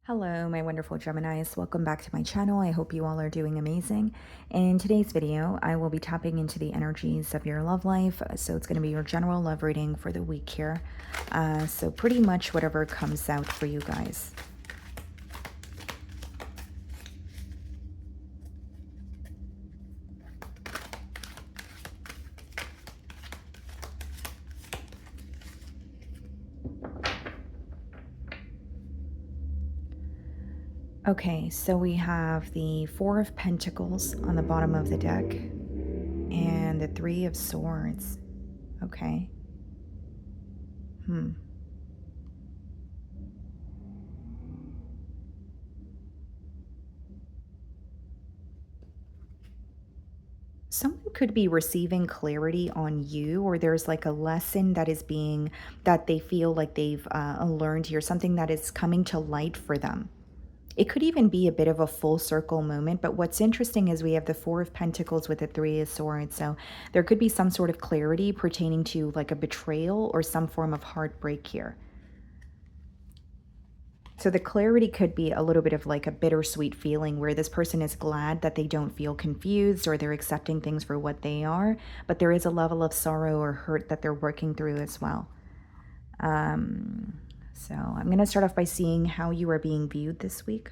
Hello, my wonderful Geminis. Welcome back to my channel. I hope you all are doing amazing. In today's video, I will be tapping into the energies of your love life. So it's going to be your general love reading for the week here. So pretty much whatever comes out for you guys. Okay, so we have the Four of Pentacles on the bottom of the deck and the Three of Swords. Okay. Someone could be receiving clarity on you, or there's like a lesson that is being, that they feel like they've learned here, something that is coming to light for them. It could even be a bit of a full circle moment, but what's interesting is we have the Four of Pentacles with the Three of Swords. So there could be some sort of clarity pertaining to like a betrayal or some form of heartbreak here. So the clarity could be a little bit of like a bittersweet feeling where this person is glad that they don't feel confused or they're accepting things for what they are, but there is a level of sorrow or hurt that they're working through as well. So I'm going to start off by seeing how you are being viewed this week.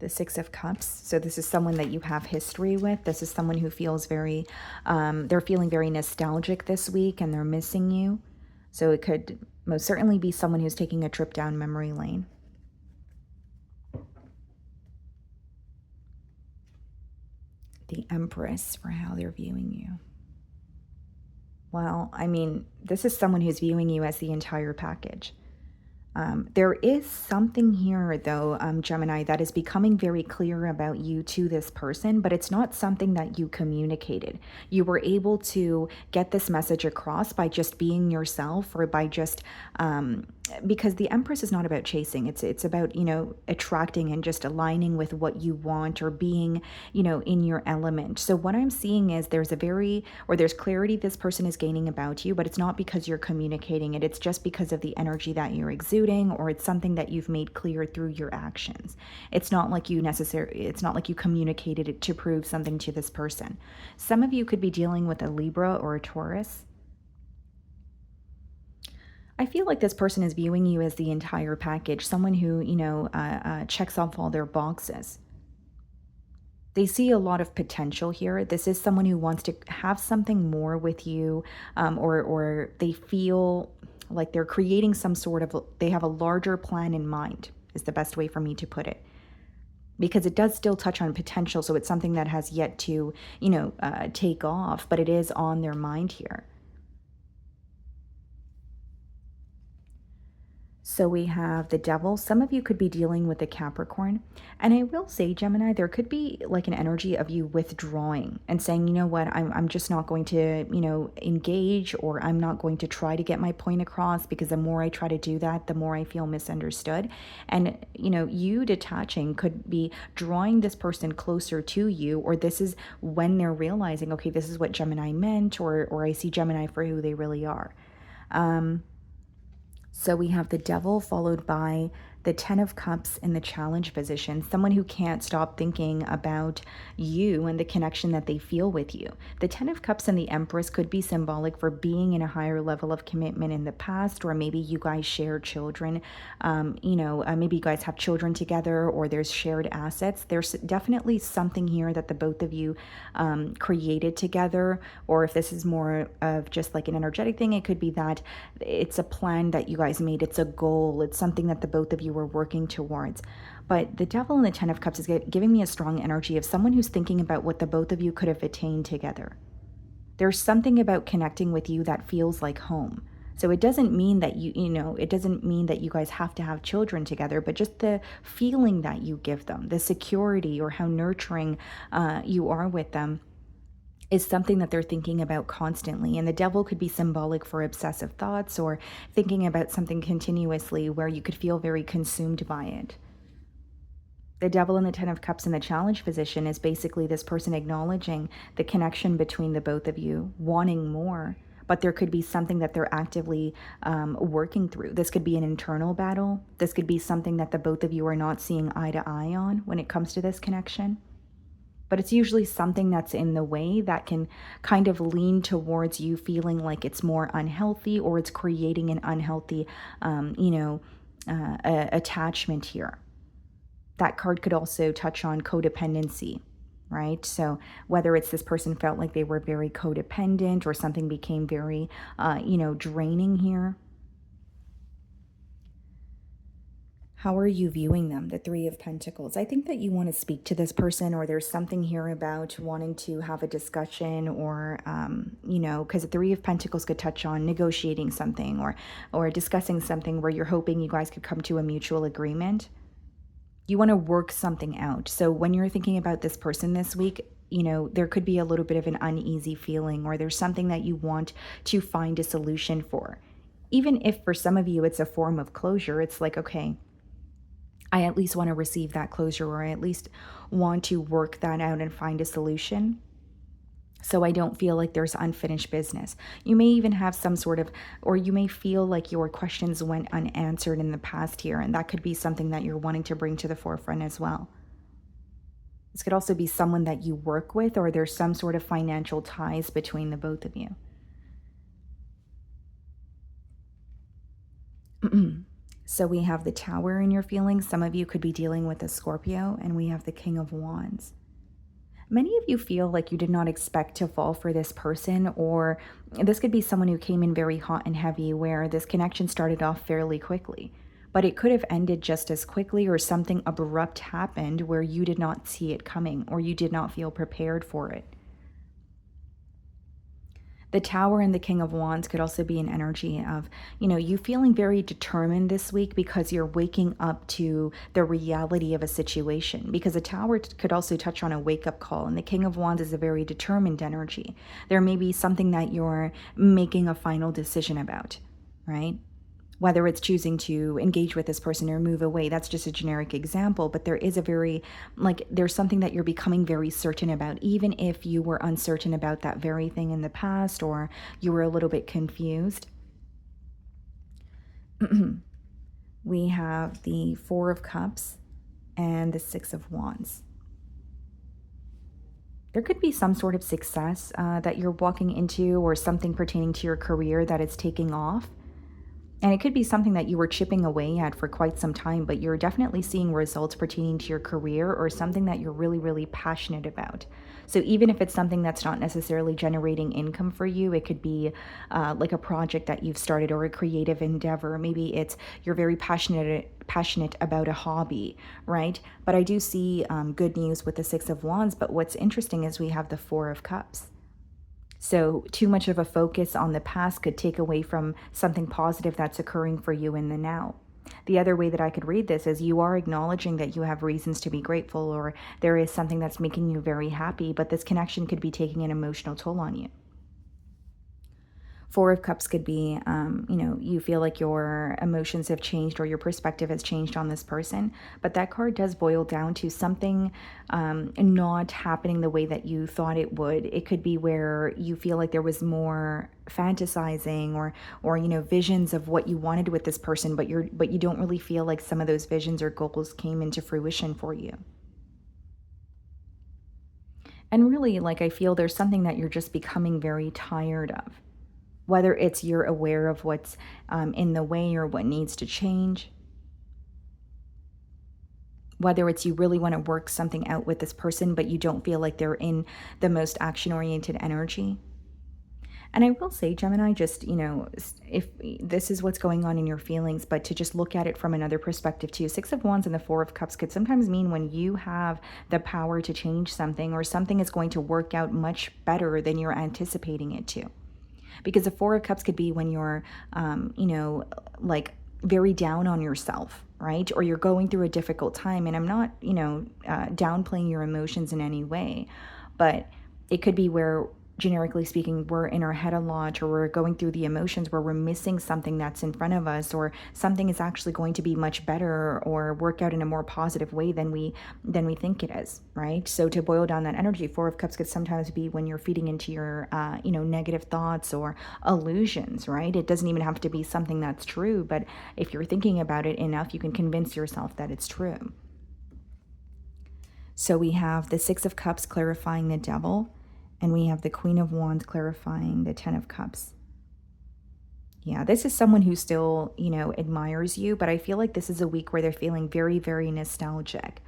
The Six of Cups. So this is someone that you have history with. This is someone who feels very, they're feeling very nostalgic this week and they're missing you. So it could most certainly be someone who's taking a trip down memory lane. The Empress for how they're viewing you. Well, I mean, this is someone who's viewing you as the entire package. There is something here, though, Gemini, that is becoming very clear about you to this person, but it's not something that you communicated. You were able to get this message across by just being yourself, or by just, because the Empress is not about chasing. It's about, you know, attracting and just aligning with what you want, or being, you know, in your element. So what I'm seeing is there's clarity this person is gaining about you, but it's not because you're communicating it. It's just because of the energy that you're exuding, or it's something that you've made clear through your actions. It's not like you communicated it to prove something to this person. Some of you could be dealing with a Libra or a Taurus. I feel like this person is viewing you as the entire package, someone who, you know, checks off all their boxes. They see a lot of potential here. This is someone who wants to have something more with you, or they feel like they're creating some sort of, they have a larger plan in mind, is the best way for me to put it. Because it does still touch on potential, so it's something that has yet to, you know, take off, but it is on their mind here. So we have the Devil. Some of you could be dealing with the Capricorn. And I will say, Gemini, there could be like an energy of you withdrawing and saying, you know what, I'm just not going to, you know, engage, or I'm not going to try to get my point across, because the more I try to do that, the more I feel misunderstood. And, you know, you detaching could be drawing this person closer to you, or this is when they're realizing, okay, this is what Gemini meant, or I see Gemini for who they really are. So we have the Devil followed by the Ten of Cups in the challenge position, someone who can't stop thinking about you and the connection that they feel with you. The Ten of Cups and the Empress could be symbolic for being in a higher level of commitment in the past, or maybe you guys share children. Maybe you guys have children together, or there's shared assets. There's definitely something here that the both of you created together, or if this is more of just like an energetic thing, it could be that it's a plan that you guys made. It's a goal. It's something that the both of you were working towards. But the Devil and the Ten of Cups is giving me a strong energy of someone who's thinking about what the both of you could have attained together. There's something about connecting with you that feels like home. So it doesn't mean that it doesn't mean that you guys have to have children together, but just the feeling that you give them, the security, or how nurturing you are with them. is something that they're thinking about constantly. And the devil could be symbolic for obsessive thoughts or thinking about something continuously where you could feel very consumed by it. The devil and the Ten of Cups in the challenge position is basically this person acknowledging the connection between the both of you, wanting more. But there could be something that they're actively working through. This could be an internal battle. This could be something that the both of you are not seeing eye to eye on when it comes to this connection. But it's usually something that's in the way that can kind of lean towards you feeling like it's more unhealthy or it's creating an unhealthy, attachment here. That card could also touch on codependency, right? So whether it's this person felt like they were very codependent or something became very, draining here. How are you viewing them? The Three of Pentacles. I think that you want to speak to this person, or there's something here about wanting to have a discussion, or, because the Three of Pentacles could touch on negotiating something or discussing something where you're hoping you guys could come to a mutual agreement. You want to work something out. So when you're thinking about this person this week, there could be a little bit of an uneasy feeling, or there's something that you want to find a solution for. Even if for some of you it's a form of closure, it's like, okay, I at least want to receive that closure, or I at least want to work that out and find a solution so I don't feel like there's unfinished business. You may even have some sort of, or you may feel like your questions went unanswered in the past here, and that could be something that you're wanting to bring to the forefront as well. This could also be someone that you work with, or there's some sort of financial ties between the both of you. So we have the Tower in your feelings. Some of you could be dealing with a Scorpio, and we have the King of Wands. Many of you feel like you did not expect to fall for this person, or this could be someone who came in very hot and heavy, where this connection started off fairly quickly. But it could have ended just as quickly, or something abrupt happened where you did not see it coming, or you did not feel prepared for it. The Tower and the King of Wands could also be an energy of, you feeling very determined this week because you're waking up to the reality of a situation. Because a Tower could also touch on a wake-up call, and the King of Wands is a very determined energy. There may be something that you're making a final decision about, right? Whether it's choosing to engage with this person or move away, that's just a generic example, but there is a very, there's something that you're becoming very certain about, even if you were uncertain about that very thing in the past, or you were a little bit confused. We have the Four of Cups and the Six of Wands. There could be some sort of success that you're walking into, or something pertaining to your career that is taking off. And it could be something that you were chipping away at for quite some time, but you're definitely seeing results pertaining to your career, or something that you're really, really passionate about. So even if it's something that's not necessarily generating income for you, it could be like a project that you've started, or a creative endeavor. Maybe it's you're very passionate about a hobby, right? But I do see good news with the Six of Wands. But what's interesting is we have the Four of Cups. So too much of a focus on the past could take away from something positive that's occurring for you in the now. The other way that I could read this is you are acknowledging that you have reasons to be grateful, or there is something that's making you very happy, but this connection could be taking an emotional toll on you. Four of Cups could be, you feel like your emotions have changed, or your perspective has changed on this person. But that card does boil down to something not happening the way that you thought it would. It could be where you feel like there was more fantasizing, or visions of what you wanted with this person, but you don't really feel like some of those visions or goals came into fruition for you. And really, I feel there's something that you're just becoming very tired of. Whether it's you're aware of what's in the way, or what needs to change. Whether it's you really want to work something out with this person, but you don't feel like they're in the most action-oriented energy. And I will say, Gemini, just, if this is what's going on in your feelings, but to just look at it from another perspective too. Six of Wands and the Four of Cups could sometimes mean when you have the power to change something, or something is going to work out much better than you're anticipating it to. Because the Four of Cups could be when you're, very down on yourself, right? Or you're going through a difficult time. And I'm not, downplaying your emotions in any way. But It could be where, generically speaking, we're in our head a lot, or we're going through the emotions where we're missing something that's in front of us, or something is actually going to be much better or work out in a more positive way than we think it is, right? So to boil down that energy, Four of Cups could sometimes be when you're feeding into your negative thoughts or illusions, right? It doesn't even have to be something that's true, but if you're thinking about it enough, you can convince yourself that it's true. So we have the Six of Cups clarifying the Devil, and we have the Queen of Wands clarifying the Ten of Cups. Yeah, this is someone who still, admires you, but I feel like this is a week where they're feeling very, very nostalgic.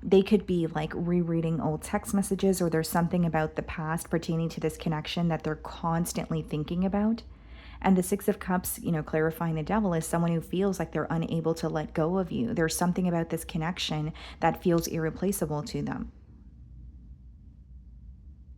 They could be like rereading old text messages, or there's something about the past pertaining to this connection that they're constantly thinking about. And the Six of Cups, clarifying the Devil, is someone who feels like they're unable to let go of you. There's something about this connection that feels irreplaceable to them.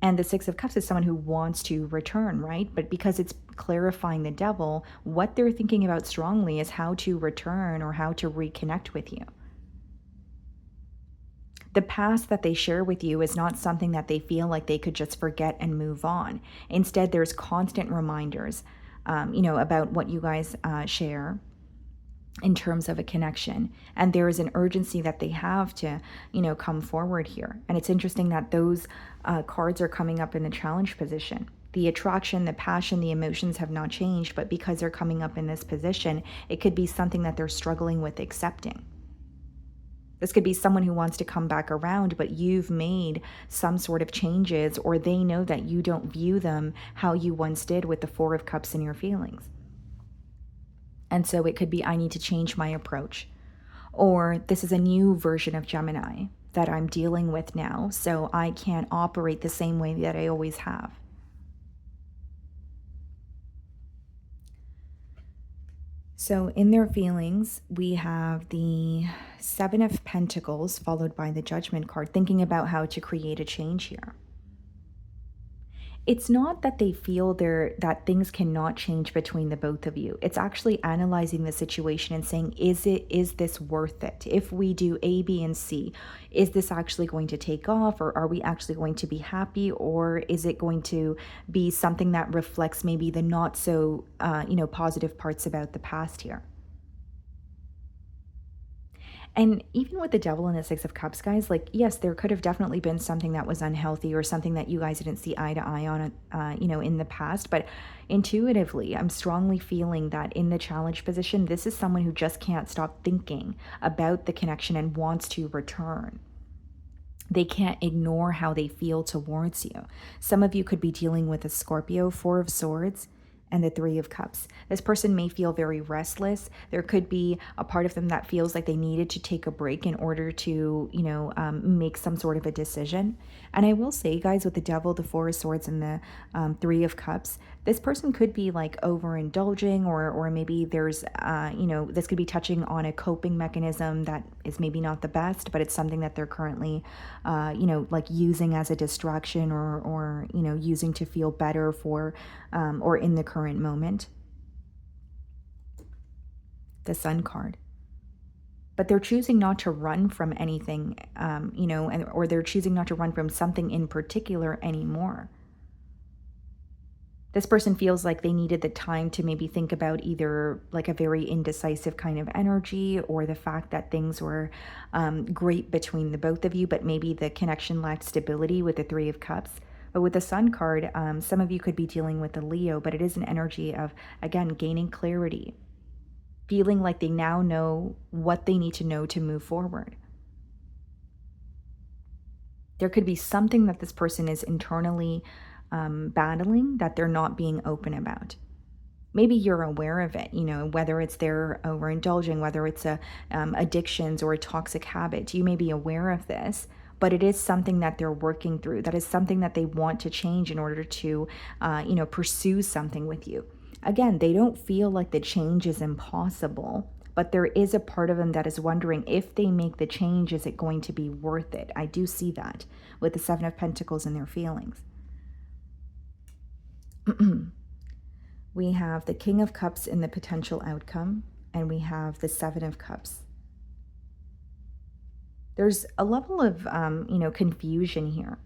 And the Six of Cups is someone who wants to return, right? But because it's clarifying the Devil, what they're thinking about strongly is how to return or how to reconnect with you. The past that they share with you is not something that they feel like they could just forget and move on. Instead, there's constant reminders, about what you guys share in terms of a connection, and there is an urgency that they have to come forward here. And it's interesting that those cards are coming up in the challenge position. The attraction, the passion, the emotions have not changed, but because they're coming up in this position, it could be something that they're struggling with accepting. This could be someone who wants to come back around, but you've made some sort of changes, or they know that you don't view them how you once did with the Four of Cups in your feelings. And so it could be, I need to change my approach. Or this is a new version of Gemini that I'm dealing with now, so I can't operate the same way that I always have. So in their feelings, we have the Seven of Pentacles followed by the Judgment card, thinking about how to create a change here. It's not that they feel that things cannot change between the both of you. It's actually analyzing the situation and saying, is this worth it? If we do A, B, and C, is this actually going to take off, or are we actually going to be happy, or is it going to be something that reflects maybe the not so positive parts about the past here? And even with the Devil and the Six of Cups, guys, like, yes, there could have definitely been something that was unhealthy or something that you guys didn't see eye to eye on, in the past. But intuitively, I'm strongly feeling that in the challenge position, this is someone who just can't stop thinking about the connection and wants to return. They can't ignore how they feel towards you. Some of you could be dealing with a Scorpio, Four of Swords, and the Three of Cups. This person may feel very restless. There could be a part of them that feels like they needed to take a break in order to, make some sort of a decision. And I will say, guys, with the Devil, the Four of Swords, and the Three of Cups, this person could be like overindulging, or maybe there's, this could be touching on a coping mechanism that is maybe not the best, but it's something that they're currently, like using as a distraction, or using to feel better for, or in the current moment. The Sun card. But they're choosing not to run from anything, or they're choosing not to run from something in particular anymore. This person feels like they needed the time to maybe think about either like a very indecisive kind of energy, or the fact that things were great between the both of you, but maybe the connection lacked stability with the Three of Cups. But with the Sun card, some of you could be dealing with a Leo, but it is an energy of, again, gaining clarity, feeling like they now know what they need to know to move forward. There could be something that this person is internally battling that they're not being open about. Maybe you're aware of it, whether it's they're overindulging, whether it's addictions or a toxic habit. You may be aware of this, but it is something that they're working through. That is something that they want to change in order to, pursue something with you. Again, they don't feel like the change is impossible, but there is a part of them that is wondering, if they make the change, is it going to be worth it? I do see that with the Seven of Pentacles in their feelings. We have the King of Cups in the potential outcome, and we have the Seven of Cups. There's a level of, confusion here.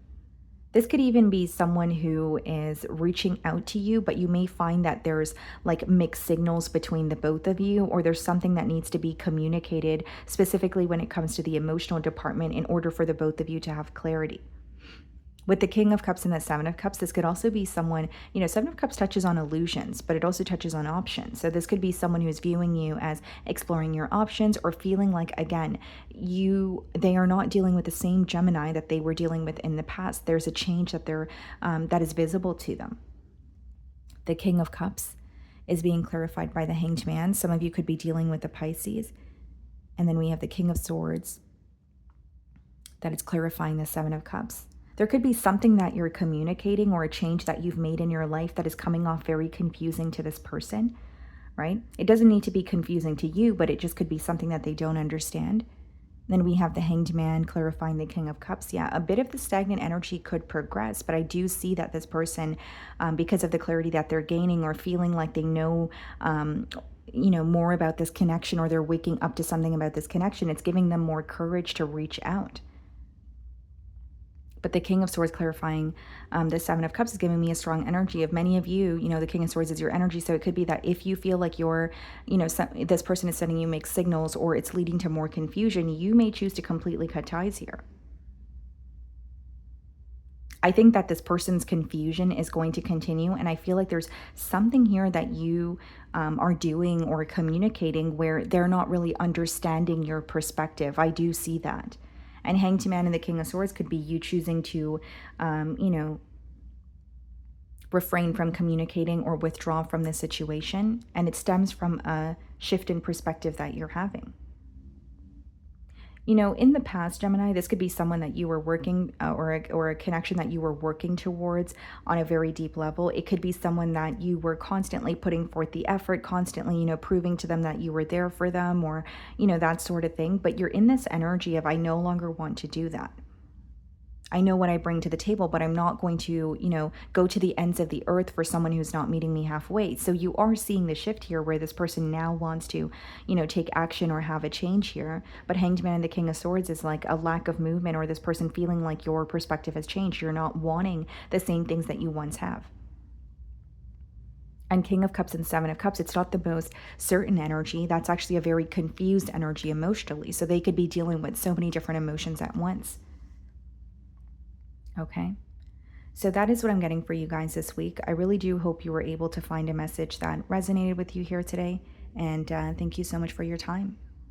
This could even be someone who is reaching out to you, but you may find that there's like mixed signals between the both of you, or there's something that needs to be communicated specifically when it comes to the emotional department in order for the both of you to have clarity. With the King of Cups and the Seven of Cups, this could also be someone, Seven of Cups touches on illusions, but it also touches on options. So this could be someone who's viewing you as exploring your options or feeling like, again, they are not dealing with the same Gemini that they were dealing with in the past. There's a change that is visible to them. The King of Cups is being clarified by the Hanged Man. Some of you could be dealing with the Pisces. And then we have the King of Swords that is clarifying the Seven of Cups. There could be something that you're communicating or a change that you've made in your life that is coming off very confusing to this person, right? It doesn't need to be confusing to you, but it just could be something that they don't understand. Then we have the Hanged Man clarifying the King of Cups. Yeah, a bit of the stagnant energy could progress, but I do see that this person, because of the clarity that they're gaining or feeling like they know, more about this connection, or they're waking up to something about this connection, it's giving them more courage to reach out. But the King of Swords clarifying the Seven of Cups is giving me a strong energy of many of you. The King of Swords is your energy. So it could be that if you feel like this person is sending you mixed signals or it's leading to more confusion, you may choose to completely cut ties here. I think that this person's confusion is going to continue. And I feel like there's something here that you are doing or communicating where they're not really understanding your perspective. I do see that. And Hanged Man and the King of Swords could be you choosing to, refrain from communicating or withdraw from the situation. And it stems from a shift in perspective that you're having. In the past, Gemini, this could be someone that you were working or a connection that you were working towards on a very deep level. It could be someone that you were constantly putting forth the effort, constantly, proving to them that you were there for them, or, that sort of thing. But you're in this energy of, I no longer want to do that. I know what I bring to the table, but I'm not going to, go to the ends of the earth for someone who's not meeting me halfway. So you are seeing the shift here where this person now wants to, take action or have a change here. But Hanged Man and the King of Swords is like a lack of movement, or this person feeling like your perspective has changed. You're not wanting the same things that you once have. And King of Cups and Seven of Cups, it's not the most certain energy. That's actually a very confused energy emotionally. So they could be dealing with so many different emotions at once. Okay, so that is what I'm getting for you guys this week. I really do hope you were able to find a message that resonated with you here today. And thank you so much for your time.